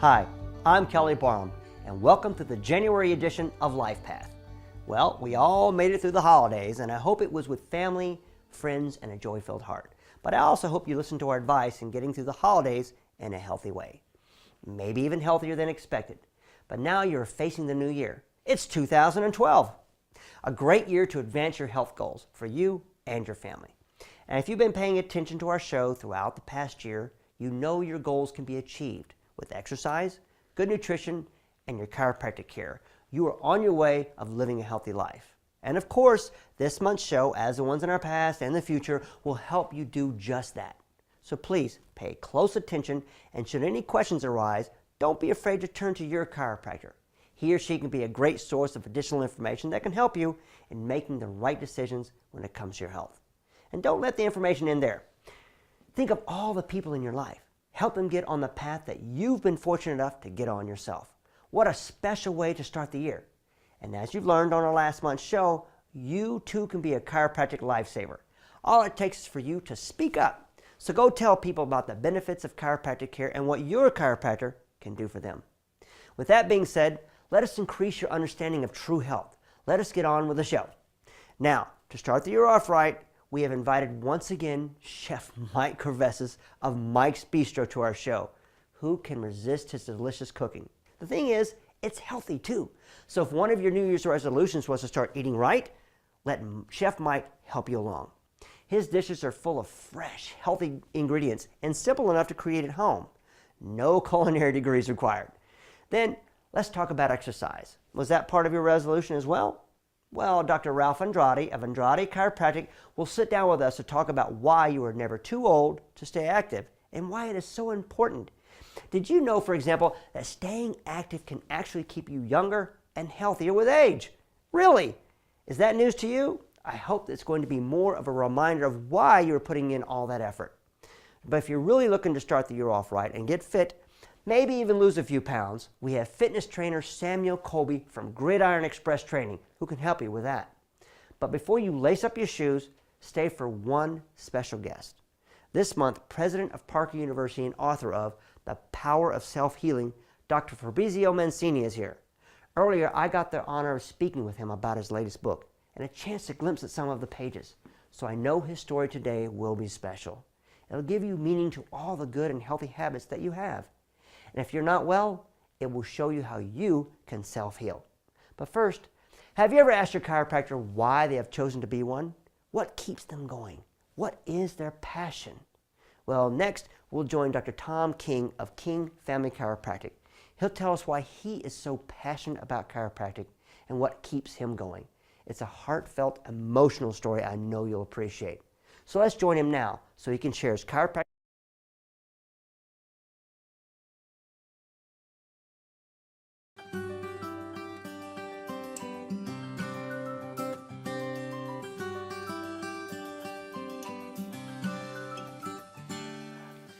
Hi, I'm Kelly Barnum, and welcome to the January edition of Life Path. Well, we all made it through the holidays, and I hope it was with family, friends, and a joy-filled heart. But I also hope you listened to our advice in getting through the holidays in a healthy way. Maybe even healthier than expected. But now you're facing the new year. It's 2012. A great year to advance your health goals for you and your family. And if you've been paying attention to our show throughout the past year, you know your goals can be achieved with exercise, good nutrition, and your chiropractic care. You are on your way of living a healthy life. And of course, this month's show, as the ones in our past and the future, will help you do just that. So please pay close attention, and should any questions arise, don't be afraid to turn to your chiropractor. He or she can be a great source of additional information that can help you in making the right decisions when it comes to your health. And don't let the information end there. Think of all the people in your life. Help them get on the path that you've been fortunate enough to get on yourself. What a special way to start the year. And as you've learned on our last month's show, you too can be a chiropractic lifesaver. All it takes is for you to speak up. So go tell people about the benefits of chiropractic care and what your chiropractor can do for them. With that being said, let us increase your understanding of true health. Let us get on with the show. Now, to start the year off right, we have invited once again Chef Mike Corveses of Mike's Bistro to our show. Who can resist his delicious cooking? The thing is, it's healthy too. So if one of your New Year's resolutions was to start eating right, let Chef Mike help you along. His dishes are full of fresh, healthy ingredients and simple enough to create at home. No culinary degrees required. Then let's talk about exercise. Was that part of your resolution as well? Well, Dr. Ralph Andrade of Andrade Chiropractic will sit down with us to talk about why you are never too old to stay active and why it is so important. Did you know, for example, that staying active can actually keep you younger and healthier with age? Really? Is that news to you? I hope it's going to be more of a reminder of why you're putting in all that effort. But if you're really looking to start the year off right and get fit, maybe even lose a few pounds, we have fitness trainer Samuel Colby from Gridiron Express Training who can help you with that. But before you lace up your shoes, stay for one special guest. This month, president of Parker University and author of The Power of Self-Healing, Dr. Fabrizio Mancini is here. Earlier, I got the honor of speaking with him about his latest book and a chance to glimpse at some of the pages. So I know his story today will be special. It'll give you meaning to all the good and healthy habits that you have. And if you're not well, it will show you how you can self-heal. But first, have you ever asked your chiropractor why they have chosen to be one? What keeps them going? What is their passion? Well, next, we'll join Dr. Tom King of King Family Chiropractic. He'll tell us why he is so passionate about chiropractic and what keeps him going. It's a heartfelt, emotional story I know you'll appreciate. So let's join him now so he can share his chiropractic.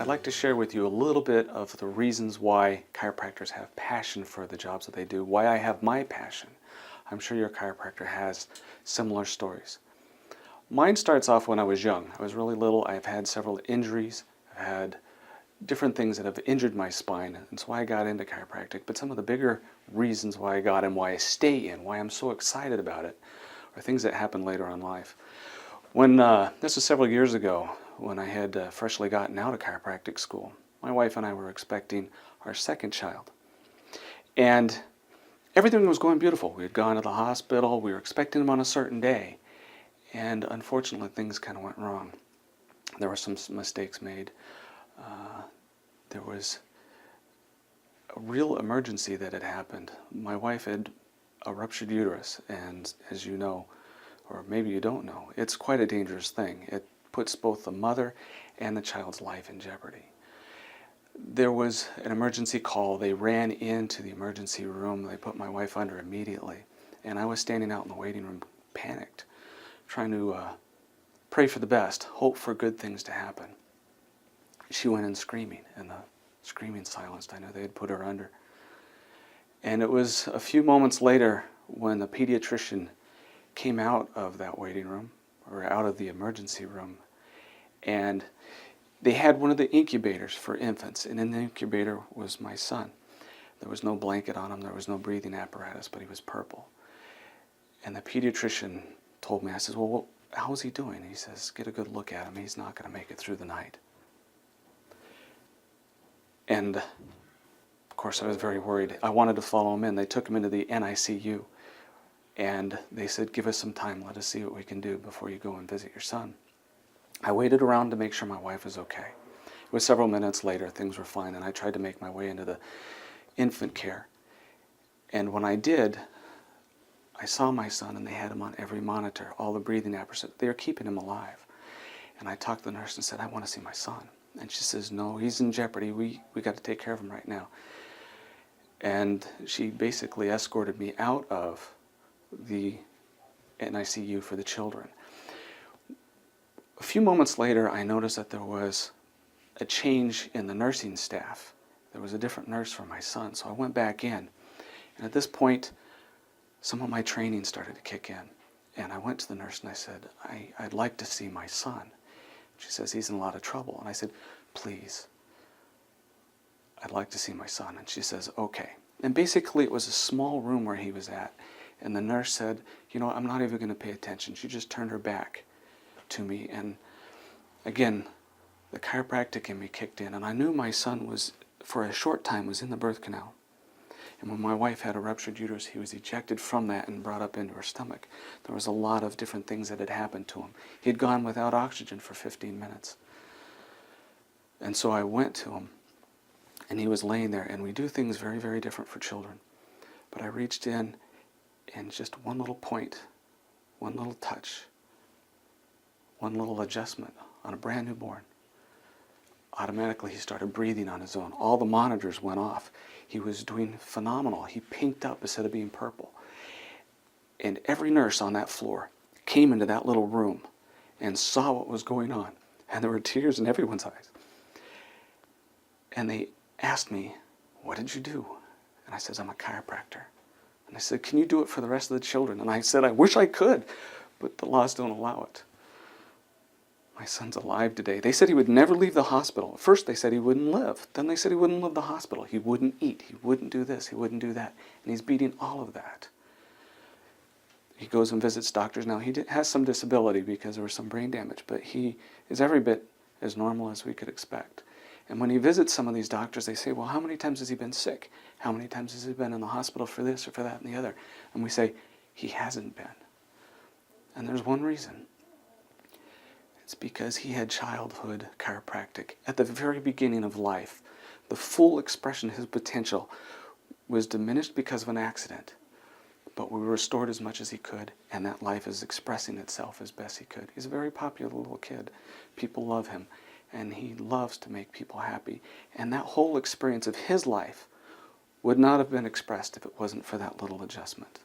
I'd like to share with you a little bit of the reasons why chiropractors have passion for the jobs that they do, why I have my passion. I'm sure your chiropractor has similar stories. Mine starts off when I was young. I was really little. I've had several injuries. I've had different things that have injured my spine. That's why I got into chiropractic. But some of the bigger reasons why I got in, why I stay in, why I'm so excited about it, are things that happen later in life. When this was several years ago, when I had freshly gotten out of chiropractic school, my wife and I were expecting our second child. And everything was going beautiful. We had gone to the hospital. We were expecting him on a certain day. And unfortunately, things kind of went wrong. There were some mistakes made. There was a real emergency that had happened. My wife had a ruptured uterus, and as you know, or maybe you don't know, it's quite a dangerous thing. It puts both the mother and the child's life in jeopardy. There was an emergency call. They ran into the emergency room. They put my wife under immediately, and I was standing out in the waiting room, panicked, trying to pray for the best, hope for good things to happen. She went in screaming, and the screaming silenced. I knew they had put her under. And it was a few moments later when the pediatrician came out of that waiting room, or out of the emergency room, and they had one of the incubators for infants, and in the incubator was my son. There was no blanket on him, there was no breathing apparatus, but he was purple. And the pediatrician told me, I said, well, how is he doing? He says, get a good look at him. He's not going to make it through the night. And of course, I was very worried. I wanted to follow him in. They took him into the NICU. And they said, give us some time. Let us see what we can do before you go and visit your son. I waited around to make sure my wife was okay. It was several minutes later. Things were fine. And I tried to make my way into the infant care. And when I did, I saw my son, and they had him on every monitor, all the breathing apparatus. They were keeping him alive. And I talked to the nurse and said, I want to see my son. And she says, no, he's in jeopardy. We got to take care of him right now. And she basically escorted me out of the NICU for the children. A few moments later, I noticed that there was a change in the nursing staff. There was a different nurse for my son, so I went back in. And at this point, some of my training started to kick in. And I went to the nurse and I said, I'd like to see my son. She says, he's in a lot of trouble. And I said, please, I'd like to see my son. And she says, okay. And basically it was a small room where he was at. And the nurse said, you know, I'm not even going to pay attention. She just turned her back to me. And again, the chiropractic in me kicked in. And I knew my son was, for a short time, was in the birth canal. And when my wife had a ruptured uterus, he was ejected from that and brought up into her stomach. There was a lot of different things that had happened to him. He had gone without oxygen for 15 minutes. And so I went to him, and he was laying there. And we do things very, very different for children. But I reached in, and just one little point, one little touch, one little adjustment on a brand newborn. Automatically he started breathing on his own. All the monitors went off. He was doing phenomenal. He pinked up instead of being purple. And every nurse on that floor came into that little room and saw what was going on. And there were tears in everyone's eyes. And they asked me, what did you do? And I said, I'm a chiropractor. And I said, can you do it for the rest of the children? And I said, I wish I could, but the laws don't allow it. My son's alive today. They said he would never leave the hospital. At first they said he wouldn't live. Then they said he wouldn't leave the hospital. He wouldn't eat. He wouldn't do this. He wouldn't do that. And he's beating all of that. He goes and visits doctors now. He has some disability because there was some brain damage, but he is every bit as normal as we could expect. And when he visits some of these doctors, they say, well, how many times has he been sick? How many times has he been in the hospital for this or for that and the other? And we say, he hasn't been. And there's one reason. It's because he had childhood chiropractic. At the very beginning of life, the full expression of his potential was diminished because of an accident. But we restored as much as he could, and that life is expressing itself as best he could. He's a very popular little kid. People love him, and he loves to make people happy. And that whole experience of his life would not have been expressed if it wasn't for that little adjustment.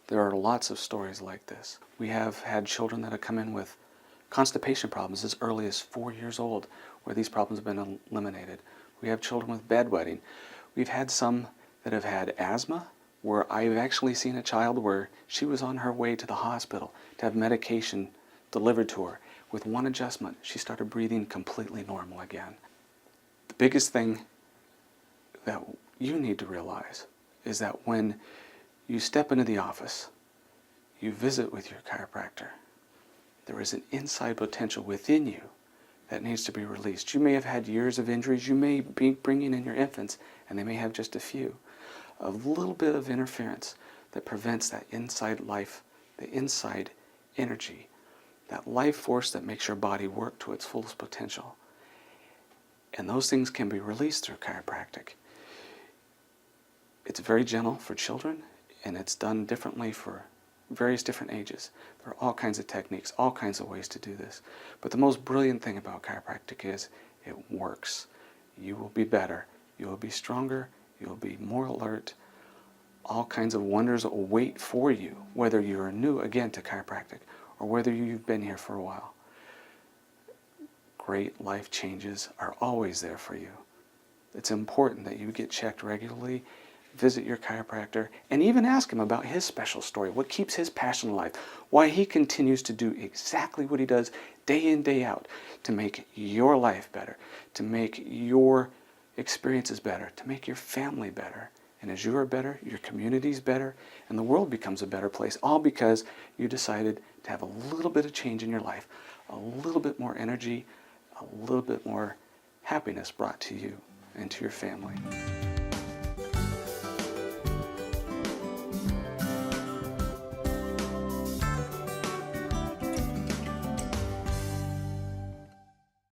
There are lots of stories like this. We have had children that have come in with constipation problems as early as 4 years old, where these problems have been eliminated. We have children with bedwetting. We've had some that have had asthma, where I've actually seen a child where she was on her way to the hospital to have medication delivered to her. With one adjustment, she started breathing completely normal again. The biggest thing that you need to realize is that when you step into the office, you visit with your chiropractor, there is an inside potential within you that needs to be released. You may have had years of injuries. You may be bringing in your infants, and they may have just a few. A little bit of interference that prevents that inside life, the inside energy, that life force that makes your body work to its fullest potential. And those things can be released through chiropractic. It's very gentle for children, and it's done differently for various different ages. There are all kinds of techniques, all kinds of ways to do this. But the most brilliant thing about chiropractic is it works. You will be better. You will be stronger. You will be more alert. All kinds of wonders will wait for you, whether you're new again to chiropractic or whether you've been here for a while. Great life changes are always there for you. It's important that you get checked regularly, visit your chiropractor, and even ask him about his special story, what keeps his passion alive, why he continues to do exactly what he does day in, day out to make your life better, to make your experiences better, to make your family better. And as you are better, your community's better, and the world becomes a better place, all because you decided to have a little bit of change in your life, a little bit more energy, a little bit more happiness brought to you and to your family.